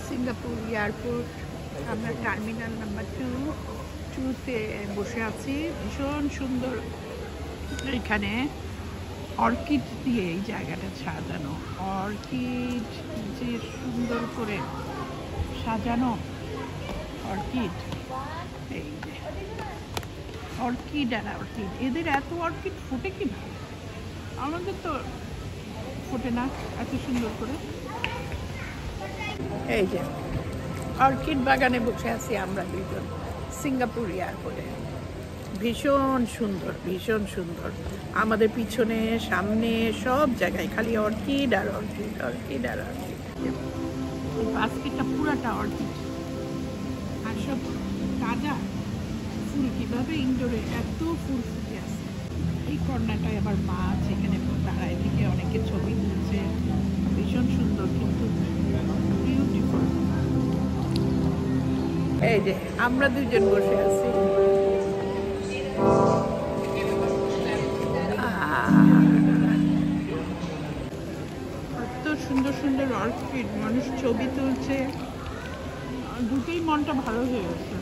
Singapore airport. আমরা terminal number 2-তে বসে আছি। ভীষণ সুন্দর, এখানে অর্কিড দিয়ে এই জায়গাটা সাজানো। অর্কিড যে সুন্দর করে সাজানো অর্কিড, এই যে অর্কিড আর অর্কিড, এদের এত অর্কিড ফোটে কিভাবে? আমাদের তো ফোটে না এত সুন্দর করে। এই যে অর্কিড বাগানে বসে আছি আমরা দুজন সিঙ্গাপুর এয়ারপোর্টে। ভীষণ সুন্দর, ভীষণ সুন্দর। আমাদের পিছনে সামনে সব জায়গায় খালি অর্কিড আর অর্কিড, অর্কিড আর অর্কিড। বাস্কেটটা পুরাটা অর্কিড আর সব তাজা ফুল। কীভাবে ইনডোরে এত ফুল ফুটে আছে। এই কর্নারটায় আবার মাছ, এখানে দাঁড়ায় থেকে অনেকে ছবি তুলছে। ভীষণ সুন্দর, কিন্তু বিউটিফুল। এই যে আমরা দুজন বসে আছি। এত সুন্দর সুন্দর অর্কিড, মানুষ ছবি তুলছে, দুটোই মনটা ভালো হয়ে গেছে।